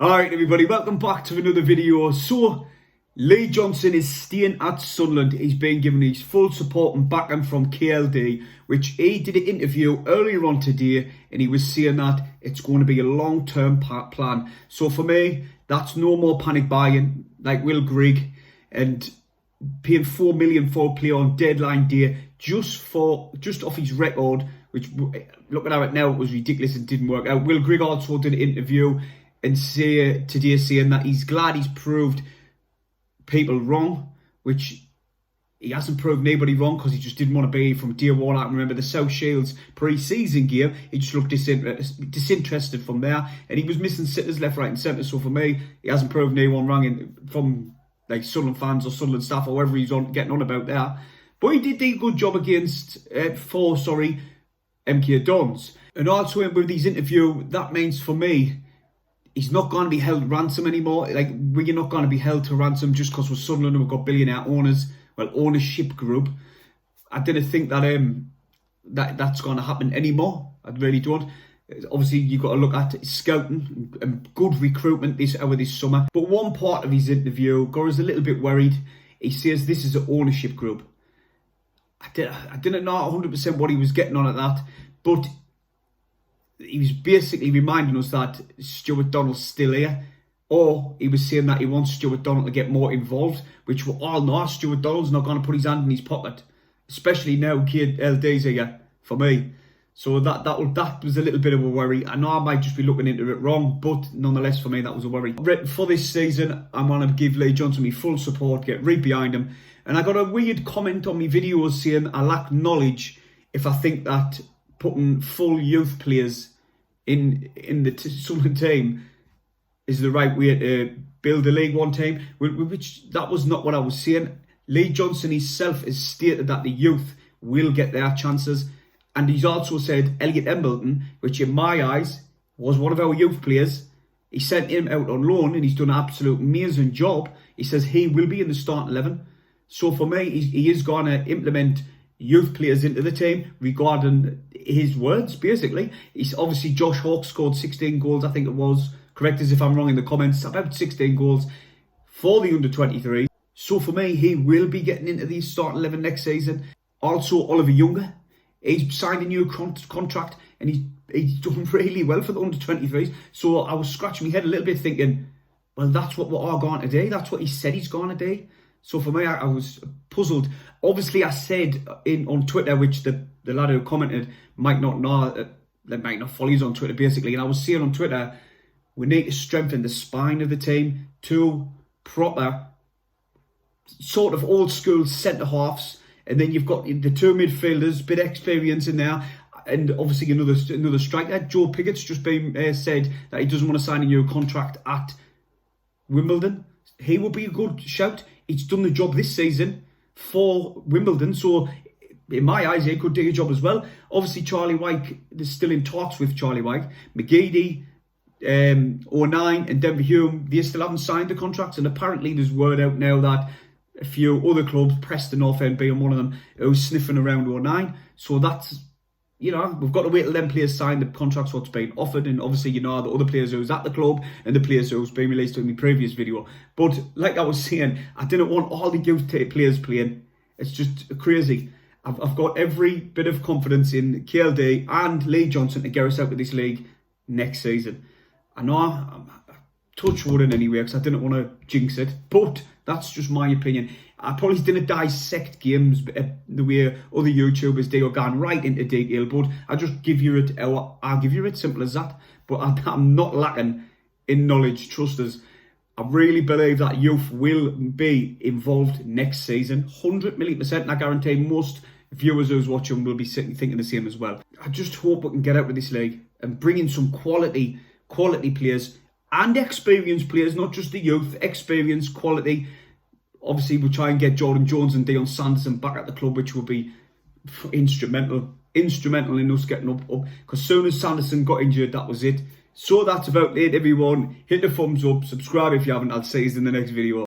Alright everybody, welcome back to another video. So, Lee Johnson is staying at Sunderland. He's been given his full support and backing from KLD, which he did an interview earlier on today, and he was saying that it's going to be a long-term plan. So for me, that's no more panic buying like Will Grigg and paying $4 million for a player on deadline day just off his record, which looking at it now, it was ridiculous and didn't work out. Will Grigg also did an interview and today saying that he's glad he's proved people wrong, which he hasn't proved anybody wrong because he just didn't want to be from day one. I remember the South Shields pre-season game, he just looked disinterested from there, and he was missing sitters left, right and centre. So for me, he hasn't proved anyone wrong from like Sunderland fans or Sunderland staff or whoever he's getting on about there. But he did do a good job against MK Dons. And also with his interview, that means for me, he's not going to be held ransom anymore. Like, we're not going to be held to ransom just because we're Sunderland and we've got billionaire owners, ownership group. I didn't think that that's going to happen anymore. I really don't. Obviously, you've got to look at scouting and good recruitment this summer. But one part of his interview, Gora's a little bit worried. He says this is an ownership group. I didn't know 100% what he was getting on at that, but he was basically reminding us that Stuart Donald's still here, or he was saying that he wants Stuart Donald to get more involved, which we all know Stuart Donald's not going to put his hand in his pocket, especially now KLD's here for me. So that was a little bit of a worry. I know I might just be looking into it wrong, but nonetheless for me that was a worry. For this season, I'm going to give Lee Johnson my full support, get right behind him. And I got a weird comment on my videos saying I lack knowledge if I think that putting full youth players in the Sunderland team is the right way to build a League One team, which that was not what I was saying. Lee Johnson himself has stated that the youth will get their chances, and he's also said Elliot Embleton, which in my eyes was one of our youth players, he sent him out on loan and he's done an absolute amazing job. He says he will be in the starting 11. So for me, he is going to implement youth players into the team regarding his words, basically. He's obviously, Josh Hawke scored 16 goals, I think it was. Correct us if I'm wrong in the comments. About 16 goals for the under-23. So for me, he will be getting into the starting 11 next season. Also, Oliver Younger, he's signed a new contract and he's done really well for the under-23s. So I was scratching my head a little bit thinking, well, that's what we are going to do. That's what he said he's going to do. So for me, I was puzzled. Obviously, I said on Twitter, which the lad who commented might not know, they might not follow you on Twitter, basically. And I was saying on Twitter, we need to strengthen the spine of the team. Two proper, sort of old school centre-halves. And then you've got the two midfielders, bit of experience in there. And obviously another striker. Joe Piggott's just been said that he doesn't want to sign a new contract at Wimbledon. He will be a good shout. He's done the job this season for Wimbledon, so in my eyes, he could do a job as well. Obviously, Charlie White, they're still in talks with Charlie White. McGeady, O'Nien and Denver Hume, they still haven't signed the contracts, and apparently there's word out now that a few other clubs, Preston North End being one of them, who's sniffing around O'Nien. So that's, we've got to wait till them players sign the contracts, what's being offered, and obviously, the other players who's at the club and the players who's been released in the previous video. But like I was saying, I didn't want all the youth players playing. It's just crazy. I've got every bit of confidence in KLD and Lee Johnson to get us out of this league next season. I know I'm touch wood in any way because I didn't want to jinx it, but that's just my opinion. I probably didn't dissect games the way other YouTubers do or gone right into detail, but I just give you it. I'll give you it, simple as that. But I'm not lacking in knowledge. Trust us. I really believe that youth will be involved next season, 100,000,000%, and I guarantee most viewers who's watching will be sitting thinking the same as well. I just hope we can get out with this league and bring in some quality players and experienced players, not just the youth, experienced quality. Obviously, we'll try and get Jordan Jones and Dion Sanderson back at the club, which will be instrumental in us getting up. Because as soon as Sanderson got injured, that was it. So that's about it, everyone. Hit the thumbs up, subscribe if you haven't. I'll see you in the next video.